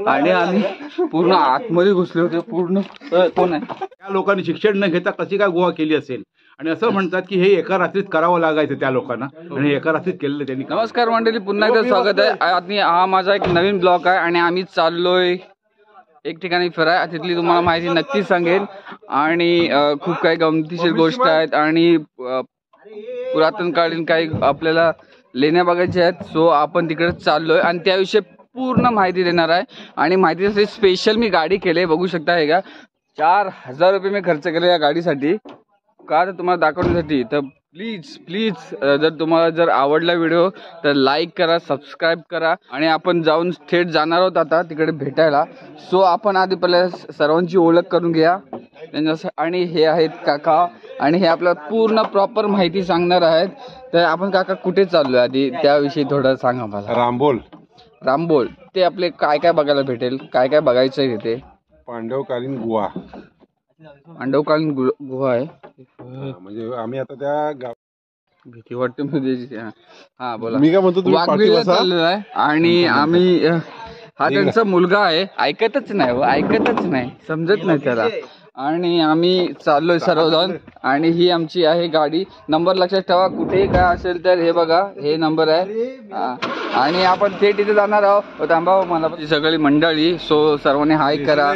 आणि आम्ही पूर्ण आतमध्ये घुसले होते पूर्ण. कोण आहे त्या लोकांनी शिक्षण न घेता कशी काय गुहा केली असेल आणि असं म्हणतात की हे एका रात्रीत करावं लागायचं त्या लोकांना आणि एका रात्रीत केलेलं त्यांनी. नमस्कार मंडळी, पुन्हा एकदा स्वागत आहे. आणि हा माझा एक नवीन ब्लॉग आहे आणि आम्ही चाललोय एक ठिकाणी फिराय. तिथली तुम्हाला माहिती नक्कीच सांगेन आणि खूप काही गमतीशीर गोष्ट आहेत आणि पुरातनकालीन काही आपल्याला लेण्या बघायच्या आहेत. सो आपण तिकडे चाललोय आणि त्याविषयी पूर्ण माहिती देणार आहे. आणि माहितीसाठी स्पेशल मी गाडी केली, बघू शकता. हे का 4000 रुपये मी खर्च केले या गाडीसाठी, का तर तुम्हाला दाखवण्यासाठी. तर प्लीज जर तुम्हाला आवडला व्हिडिओ तर लाईक करा, सबस्क्राईब करा. आणि आपण जाऊन थेट जाणार आहोत आता तिकडे भेटायला. सो आपण आधी पहिले सर्वांची ओळख करून घ्या त्यांच्या. आणि हे आहेत काका आणि हे आपल्याला पूर्ण प्रॉपर माहिती सांगणार आहेत. तर आपण काका कुठे चाललोय आधी त्याविषयी थोडं सांगा मला. रामबोल ते आपले काय काय बघायला भेटेल, काय काय बघायचं आहे तिथे? पांडवकालीन गुहा. पांडवकालीन गुहा आहे म्हणजे आम्ही आता त्या भीती वाटते मध्ये. हा बोला. मी काय म्हणतो वाघबिळला चाललेलो आहे आणि आम्ही हा त्यांचा मुलगा आहे. ऐकतच नाही, समजत नाही त्याला. आणि आम्ही चाललोय सर्वजण आणि ही आमची आहे गाडी. नंबर लक्षात ठेवा, कुठेही काय असेल तर हे बघा, हे नंबर आहे. आणि आपण थेट इथे जाणार आहोत. थांबा मला ती सगळी मंडळी. सो सर्वांनी हाय करा.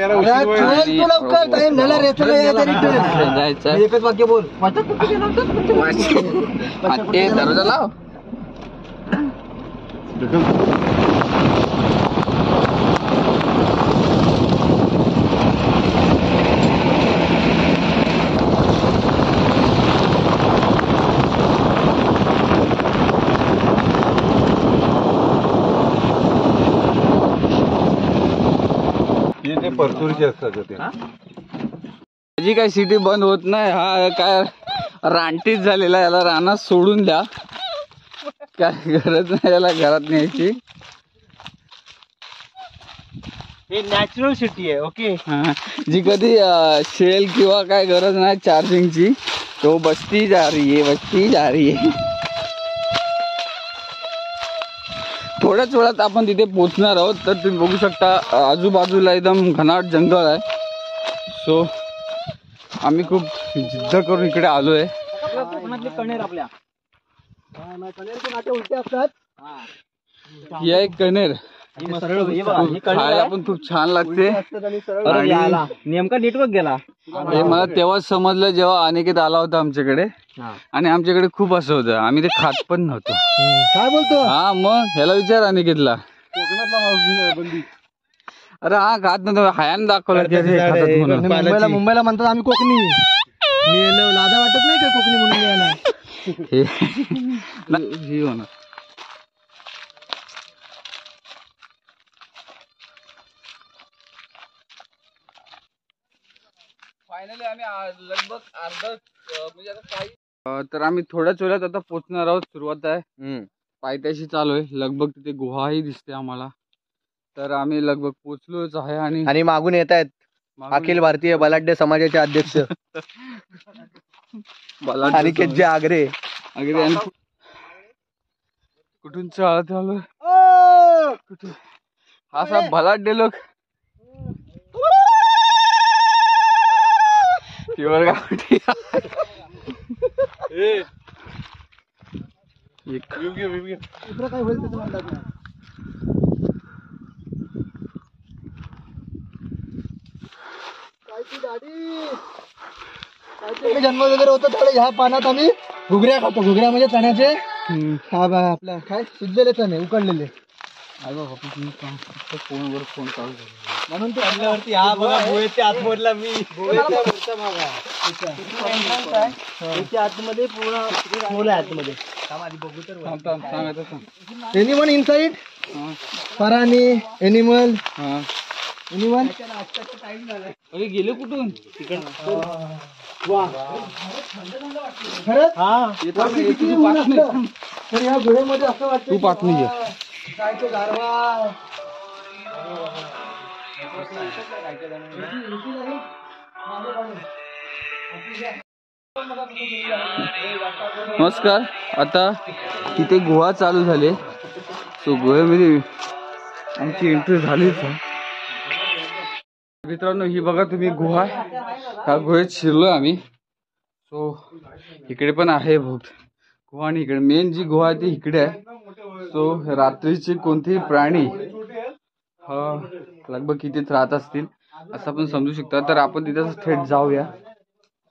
एकच वाक्य बोल. दरवाजा लाव. परतुरीचे असतात ते. माझी काय सिटी बंद होत नाही. हा काय रानटीच झालेला, याला रानात सोडून द्या, काय गरज नाही याला घरात न्यायची. हे नॅचरल सिटी आहे. ओके. जी कधी शेल किंवा काय गरज नाही चार्जिंगची, तो बसती जा रही है. थोड्याच वेळात आपण तिथे पोहोचणार आहोत. तर तुम्ही बघू शकता आजूबाजूला एकदम घनाट जंगल आहे. सो आम्ही खूप जिद्द करून इकडे आलोय. कणेर आपल्या उलटे असतात. ही आहे कणेर. खायला पण खूप छान लागते. नेमका नेटवर्क गेला. हे मला तेव्हाच समजलं जेव्हा अनिकेत आला होता आमच्याकडे. आणि आमच्याकडे खूप असं होतं, आम्ही ते खात पण नव्हतो. काय बोलतो? हा मग ह्याला विचार अनिकेतला. अरे हा खात नव्हतं, हायान दाखवलं. मुंबईला म्हणतात आम्ही कोकणी. मी लाजा वाटत नाही का कोकणी म्हणून यायला. हे होणार. फायनली आम्ही लगभग अर्धा म्हणजे आता काही तर आम्ही थोड्याच वेळात आता पोहोचणार आहोत. सुरुवात आहे, पायथ्याशी चालू आहे. लगभग तिथे गुहाही दिसते आम्हाला. तर आम्ही लगभग पोहोचलोच आहे. आणि मागून येत आहेत अखिल भारतीय बलाढ्य समाजाचे अध्यक्ष अनिकेत आगरे. कुठून चालत आलो हा सब बलाढ्य लोक. प्युअर गावठी. काय होईल त्याचं म्हणतात ना. जन्म वगैरे होतं त्यावेळेस ह्या पानात आम्ही घुगऱ्या खातो. घुगऱ्या म्हणजे चण्याचे आपल्या काय शिजलेले चणे उकडलेले. फोनवर फोन चालू झाला म्हणून ते आपल्यावरती हा बघा गोव्याच्या आतमधला मी त्याच्या आतमध्ये पूर्ण खोल आहे. आतमध्ये एनिमल इनसाइड फरानी एनिमल एनिमल. अरे गेले कुठून खरंच. तर या गुहेमध्ये असं वाटतं तू पाच नाही काय तो गारवा. नमस्कार. आता तिथे गुहा चालू झाले. सो गुहेमध्ये आमची एंट्री झालीच आहे. मित्रांनो ही बघा तुम्ही गुहा, ह्या गुहेत शिरलोय आम्ही. सो इकडे पण आहे बहुत गुहा आणि इकडे मेन जी गुहा आहे ती इकडे आहे. सो रात्रीचे कोणतेही प्राणी लगभग इथेच राहत असतील असं आपण समजू शकता. तर आपण तिथेच थेट जाऊया.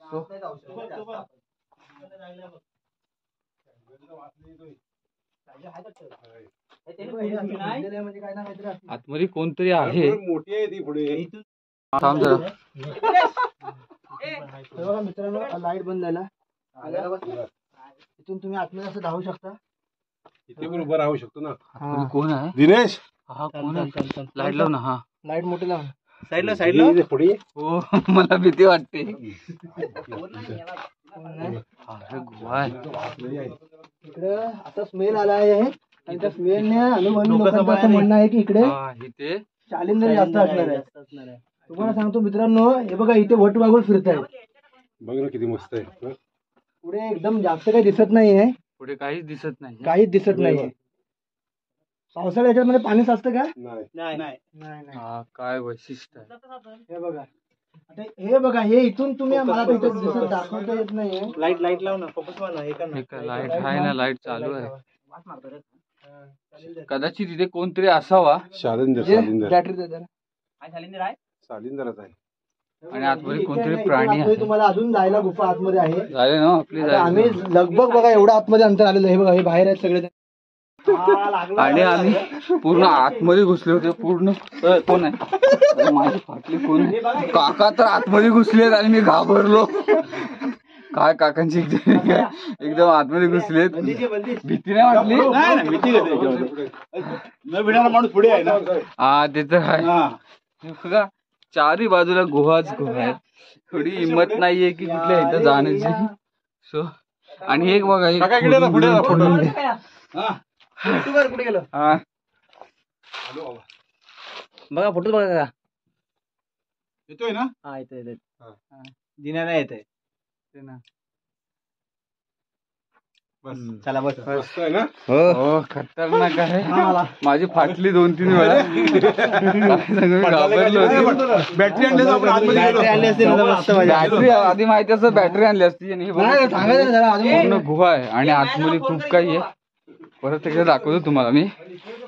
सो आतमध्ये कोणतरी आहे. मोठी आहे ती पुढे. थांब जरा. मित्रांनो लाईट बंद झाला. इथून तुम्ही आतमध्ये असं धावू शकता. इथे पण उभं राहू शकतो ना. आतमध्ये कोण आहे? दिनेश हा कोण आहे? लाईट लाव ना. हा लाईट मोठी लाव. साईडला पुढे. हो मला भीती वाटते. अरे गुहा आहे. इकडे आता स्मेल आला आहे आणि त्या स्मेलने अनुभवी लोकांचं असं म्हणणं आहे की इकडे इथे शालिंदर जास्त असणार आहे. तुम्हाला सांगतो मित्रांनो, हे बघा इथे वटवाघूळ फिरत आहे. बघ ना किती मस्त आहे. पुढे एकदम जास्त काही दिसत नाहीये. पुढे काहीच दिसत नाही. काहीच दिसत नाहीये. पावसाळ्यात याच्यामध्ये पाणी साचतं का? नाही. हा काय वैशिष्ट्य आहे. हे बघा आता हे बघा, हे इथून तुम्ही मला तर इथे दिसत दाखवता येत नाहीये. लाईट लाव ना. फोकस मार ना. लाईट आहे ना, लाईट चालू आहे. कदाचित तिथे कोणतरी असावा. शालिंदर बॅटरी दे जरा. शालिंदरच आहे. आणि आतमध्ये कोणतरी प्राणी आहे. तुम्हाला अजून जायला गुफा आतमध्ये आहे. झाले ना आपली आता आम्ही लगभग बघा एवढं आतमध्ये अंतर आलेलं आहे. बघा हे बाहेर आहेत सगळे. आणि आम्ही पूर्ण आतमध्ये घुसले होते. पूर्ण कोण आहे? माझी फाटली कोण आहे? काका तर आतमध्ये घुसलेत आणि मी घाबरलो. काय काकांची एकदम आतमध्ये घुसलेत. भीती नाही वाटली? माणूस पुढे आहे ना. हा ते तर आहे. बघा चारही बाजूला गुहाच गुहा आहे. थोडी हिंमत नाहीये की कुठल्या इथं जाण्याची. सो आणि एक बघा कुठे गेलो? हा बघा फोटो बघा का येतोय ना. हा येतोय. दिना नाही येतोय ना. चला बस. मस्त आहे ना. हो खतरनाक आहे. माझी फाटली 2-3 वेळा. बॅटरी बॅटरी आधी माहिती असं बॅटरी आणली असती. आणि पूर्ण गुहा आहे आणि आतमध्ये खूप काही आहे. परत एकदा दाखवतो तुम्हाला मी.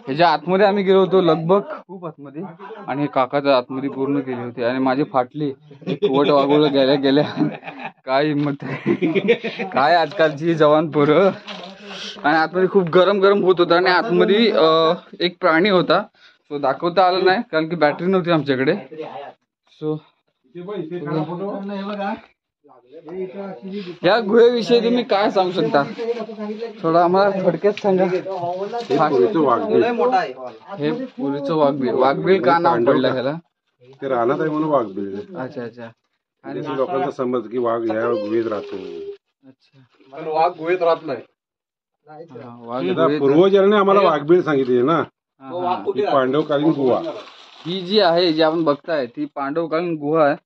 ह्याच्या आतमध्ये आम्ही गेलो होतो लगभग खूप आतमध्ये. आणि काकाच्या आतमध्ये पूर्ण केली होती आणि माझी फाटली. वट वागवलं गेल्या काय हिंमत आहे. काय आजकालची जवान पोरं. आणि आतमध्ये खूप गरम होत होतं. आणि आतमध्ये एक प्राणी होता. सो दाखवता आलं नाही कारण की बॅटरी नव्हती आमच्याकडे. सो या गुहेविषयी तुम्ही काय सांगू शकता? थोडं आम्हाला थोडक्यात सांगा. हे पुरीचं वाघबीळ का नाव पडलं त्याला? ते राहणार आहे म्हणून वाघबीळ. अच्छा. आणि लोकांचा समज की वाघ ह्या गुहेत राहतो. अच्छा. वाघ गुहेत राहत नाही. वाघ पूर्वजांनी आम्हाला वाघबीळ सांगितले ना. पांडवकालीन गुहा ही जी आहे जी आपण बघताय ती पांडवकालीन गुहा आहे.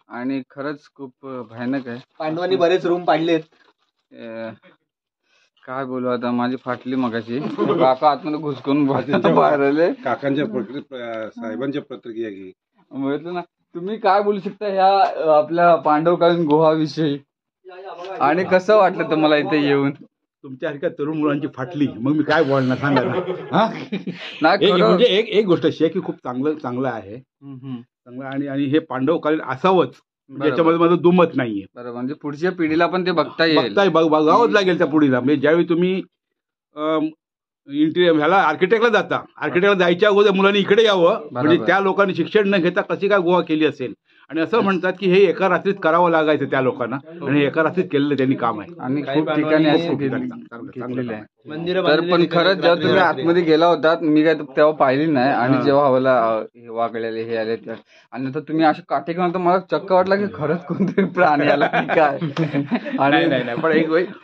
आणि खरंच खूप भयानक आहे. पांडवांनी बरेच रूम पाडलेत. काय बोलू आता, माझी फाटली मगाची. काका आतमध्ये घुसकून बाहेर आले. काकांच्या साहेबांच्या प्रतिक्रिया घे. म्हटलं ना तुम्ही काय बोलू शकता ह्या आपल्या पांडवकालीन गुहाविषयी आणि कसं वाटलं तुम्हाला इथे येऊन? तुमच्यासारख्या तरुण मुलांची फाटली मग मी काय बोलणार सांगा ना. म्हणजे एक गोष्ट अशी आहे की खूप चांगलं आहे. चांगलं आणि हे पांडवकालीन असावंच याच्यामध्ये माझं दुमत नाहीये. बरोबर. म्हणजे पुढच्या पिढीला पण ते बघता येईल. बघावंच लागेल त्या पुढीला. म्हणजे ज्यावेळी तुम्ही इंटिरियर ह्याला आर्किटेक्टला जाता, आर्किटेक्टला जायच्या अगोदर मुलांनी इकडे यावं. म्हणजे त्या लोकांनी शिक्षण न घेता कशी काय गुहा केली असेल. आणि असं म्हणतात की हे एका रात्रीत करावं लागायचं त्या लोकांना. आणि एका रात्रीत केलेलं त्यांनी काम आहे. आणि खूप ठिकाणी असे केलेलं आहे. तर पण खरंच जेव्हा तुम्ही आतमध्ये गेला होतात मी काय तेव्हा पाहिली नाही. आणि जेव्हा मला वागलेले हे आले आणि नंतर तुम्ही अशा काठी घेऊन तर मला चक्क वाटला की खरंच कोणतरी प्राणी आला काय. आणि नाही पण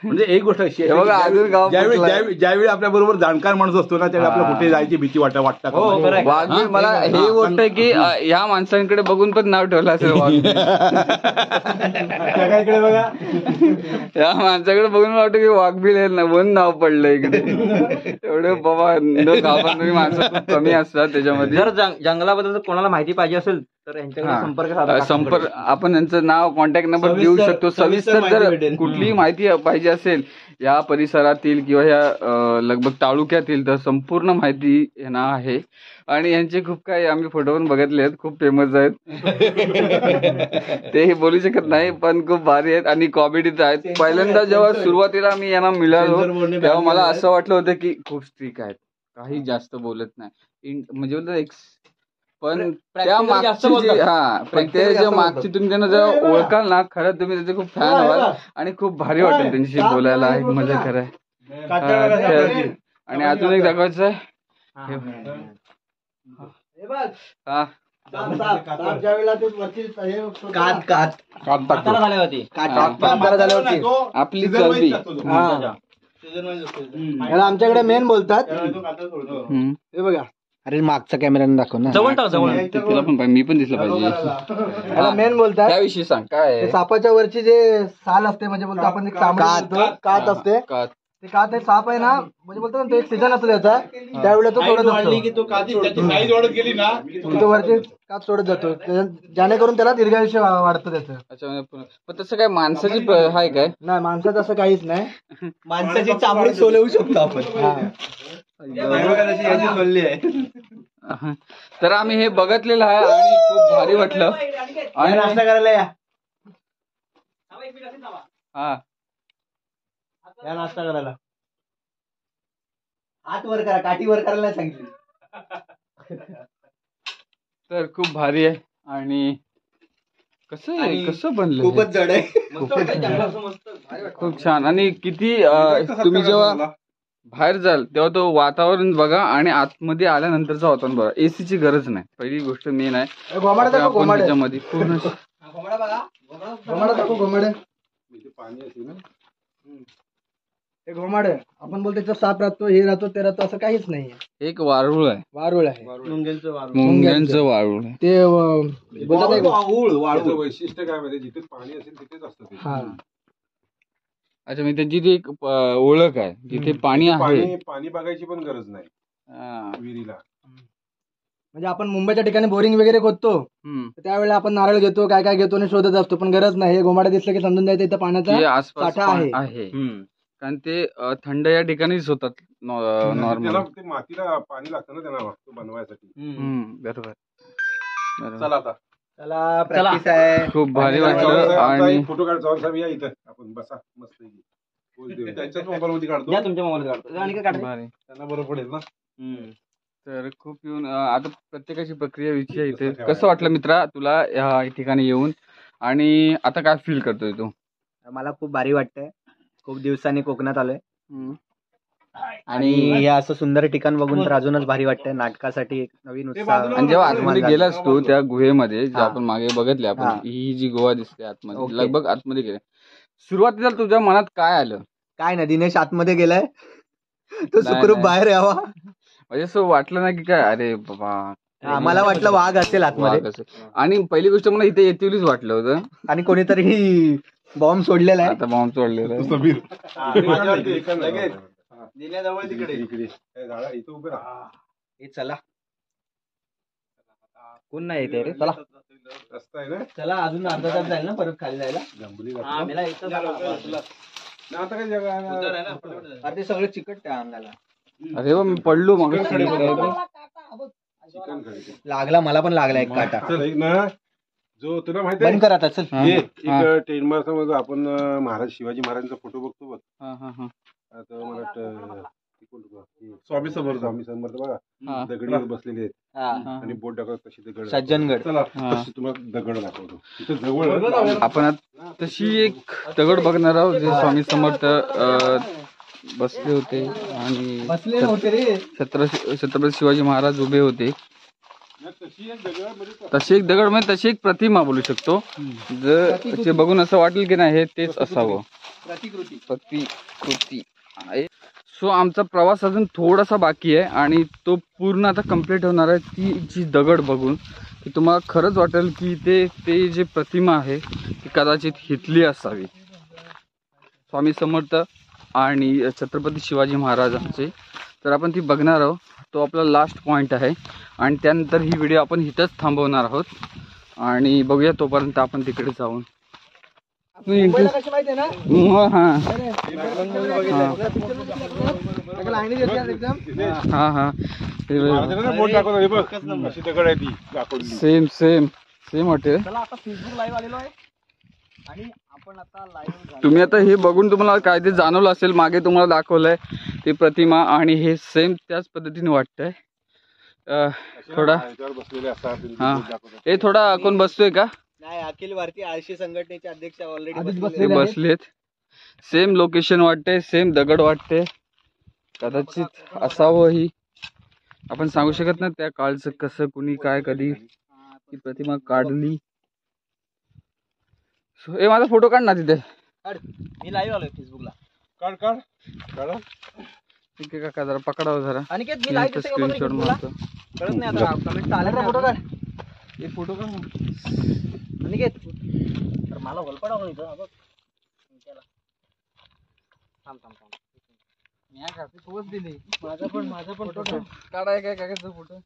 म्हणजे एक गोष्ट अशी आहे बघा अजून गाव ज्यावेळी आपल्या बरोबर जाणकार माणूस असतो ना त्यावेळी आपल्याला कुठे जायची भीती वाटतं. वाघबीळ मला हे गोष्ट आहे की ह्या माणसांकडे बघून पण नाव ठेवलं असेल वाघबिल. इकडे बघा. या माणसाकडे बघून वाटतं की वाघबिल आहे ना, म्हणून नाव पडलं इकडे. एवढे बाबा गावात माणसं खूप कमी असतात त्याच्यामध्ये. जर जंगलाबद्दल कोणाला माहिती पाहिजे असेल तर यांच्याकडे संपर्क आपण यांचं नाव, कॉन्टॅक्ट नंबर देऊ शकतो. सविस्तर जर कुठलीही माहिती पाहिजे असेल या परिसरातील किंवा या लगभग तालुक्यातील, तर संपूर्ण माहिती यांना आहे. आणि यांचे खूप काही आम्ही फोटो पण बघितले आहेत, खूप फेमस आहेत. ते बोलू शकत नाही पण खूप भारी आहेत आणि कॉमेडीत आहेत. पहिल्यांदा जेव्हा सुरुवातीला मी यांना मिळालो तेव्हा मला असं वाटलं होतं की खूप स्ट्रिक आहेत, काही जास्त बोलत नाही, म्हणजे बोलतो एक. पण त्या मागची मागची तुम्ही त्यांना जेव्हा ओळखाल ना, खरं तुम्ही त्याचे खूप फॅन व्हाल आणि खूप भारी वाटेल त्यांच्याशी बोलायला, एक मजा कराय. आणि अजून एक दाखवायचं आहे. आपली चरबी आमच्याकडे मेन बोलतात. हे बघा, अरे मागचा कॅमेराने दाखव ना. तिला पण मी पण दिसलं पाहिजे. याला मेन बोलतात. त्याविषयी सांग काय. सापाच्या वरची जे साल असते, म्हणजे बोलतो आपण कात असते, ते कात आहे, साप आहे ना, म्हणजे बोलतो ना, तो एक सीझन असतो त्याचा, त्यावेळेला तो सोडत असतो, तो वरची कात सोडत जातो, जेणेकरून त्याला दीर्घायुष्य वाढतं त्याचं. अच्छा, पण तसं काय माणसाची आहे काय? नाही, माणसाचं असं काहीच नाही. माणसाची चामडी सोलवू शकतो आपण. तर आम्ही हे बघितलेलं आहे आणि खूप भारी वाटलं. आणि नाश्ता करायला या. हा, या नाश्ता करायला. हात वर करा, काठी वर करायला सांगितली. तर खूप भारी आहे. आणि कसं आहे, कसं बनलं, खूपच जड आहे, खूप छान. आणि किती तुम्ही जेव्हा बाहेर जाल तेव्हा तो वातावरण बघा आणि आतमध्ये आल्यानंतरचं वातावरण बघा. एसीची गरज नाही, पहिली गोष्ट मेन आहे. आपण त्याच्यामध्ये पूर्ण घोमाड आपण बोलतो त्याचा साप राहतो, हे राहतो, ते राहतो, असं काहीच नाहीये. एक वारुळ आहे, वारुळ आहे, मुंग्यांचं वारुळ आहे ते. वैशिष्ट्य काय माहिती, जिथे पाणी असेल तिथेच असतं ते. अच्छा, म्हणजे त्यांची ती एक ओळख आहे, जिथे पाणी आहे. पाणी बघायची पण गरज नाही विहिरीला. म्हणजे आपण मुंबईच्या ठिकाणी बोरिंग वगैरे खोदतो, त्यावेळेला आपण नारळ घेतो, काय काय घेतो आणि शोधत असतो, पण गरज नाही. हे घोमाडा दिसलं की समजून जायचं इथं पाण्याचा साठा आहे. कारण ते थंड या ठिकाणीच होतात नॉर्मल. मातीला पाणी लागतं ना त्यांना बनवायसाठी. बरोबर. चला आता, चला, प्रॅक्टिस आहे. खूप भारी वाटलं. आणि फोटो काढ, जवळ साहेब या इथं, आपण बसा मस्त. त्यांच्याच मोबाईल मध्ये काढतो, तुमच्या मोबाईल काढतो आणि काय भारी, त्यांना बरं पडेल ना. तर खूप येऊन आता प्रत्येकाची प्रक्रिया विषय आहे इथे. कसं वाटलं मित्रा तुला या ठिकाणी येऊन, आणि आता काय फील करतोय तू? मला खूप भारी वाटतंय, खूप दिवसांनी कोकणात आलोय आणि हे असं सुंदर ठिकाण बघून तर अजूनच भारी वाटतंय. नाटकासाठी एक नवीन उत्साह. आणि जेव्हा आतमध्ये गेलास तू त्या गुहेमध्ये, जे आपण मागे बघितले आपण, ही जी गुहा दिसते आतमध्ये, लगभग आतमध्ये गेले, सुरुवातीला तुझ्या मनात काय आलं? काय ना, दिनेश आतमध्ये गेलाय, तो सुखरूप बाहेर यावा. म्हणजे असं वाटलं ना की काय, अरे बाबा मला वाटलं वाघ असेल आतमध्ये. आणि पहिली गोष्ट मला इथे येतीवलीच वाटलं होतं, आणि कोणीतरी बॉम्ब सोडलेला आहे. आता बॉम्ब सोडलेला आहे. चला, कोण नाही येते रे, चला चला, अजून अर्धा तास जाईल ना परत खाली जायला. ते सगळं चिकट त्या अंगाला. अरे मी पडलो मग, लागला, मला पण लागला एक काटा. जो तुला माहिती बंद कर आता, चल. एक टेन समज आपण महाराज शिवाजी महाराजांचा फोटो बघतो बघ. आता मला वाटतं स्वामी समर्थ बघा, दगडी बसलेले आहेत आणि बोट दाखवत तशी दगड. सज्जनगड. तशी तुम्हाला दगड दाखवतो तिथे जवळ. आपण तशी एक दगड बघणार आहोत जे स्वामी समर्थ बसले होते आणि छत्रपती शिवाजी महाराज उभे होते. तशी एक दगड म्हणजे तशी एक प्रतिमा बोलू शकतो. जर ते बघून असं वाटेल की नाही हे तेच असावं, प्रतिकृती. सो आमचा प्रवास अजून थोडासा बाकी आहे आणि तो पूर्ण आता कम्प्लीट होणार आहे ती जी दगड बघून. की तुम्हाला खरंच वाटेल की ते जे प्रतिमा आहे ती कदाचित हितली असावी. स्वामी समर्थ आणि छत्रपती शिवाजी महाराजांचे. तर आपण ती बघणार आहोत. तो आपला लास्ट पॉईंट आहे आणि त्यानंतर ही व्हिडिओ आपण इथंच थांबवणार आहोत आणि बघूया तोपर्यंत आपण तिकडे जाऊन कशी माहितीये ना बोट दाखवतो हे बघ अशी दगड आहे ती दाखवली. सेम वाटेल. चला आता फेसबुक लाईव्ह आलेलो आहे आणि आपण आता लाईव्ह तुम्ही आता हे बघून तुम्हाला काय ते जाणवलं असेल. मागे तुम्हाला दाखवलंय ती प्रतिमा आणि हे सेम त्याच पद्धतीने वाटतंय. थोडा बसलेले असतात. हा हे थोडा कोण बसतोय का? नाही, अखिल भारतीय आळशी संघटनेचे अध्यक्ष ऑलरेडी बसलेत. सेम लोकेशन वाटते, सेम दगड वाटते. कदाचित असावं ही आपण सांगू शकत नाही त्या काळचं कसं कुणी काय कधी ती प्रतिमा काढली. हे माझा फोटो काढ ना तिथे. मी लाईव्ह आलोय फेसबुकला. काढ ठीक आहे काका जरा पकडावं जरा. अनिकेत मी लाईव्ह स्क्रीनशॉट मारतो. कळत नाही आता कमेंट आले फोटो काढ. हे फोटो काढ. अनिकेत तर मला वलपडा होईल इथं बघ. थांब मी कापी पोच दिली. माझा पण फोटो काढाय काय काकाचा फोटो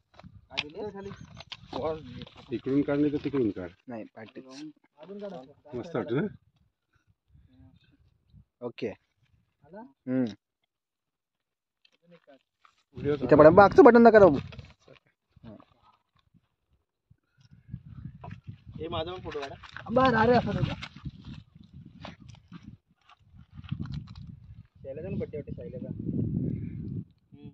खाली इकडून काढ नाही तर तिकडून काढ. नाही पाठी मस्त वाटत ना. ओके इथे बटन मागचं बटन नका दाबू. हे माझा पण फोटो काढा. बरं अरे असं शैलेचा बड्डे वाटते शैलेचा.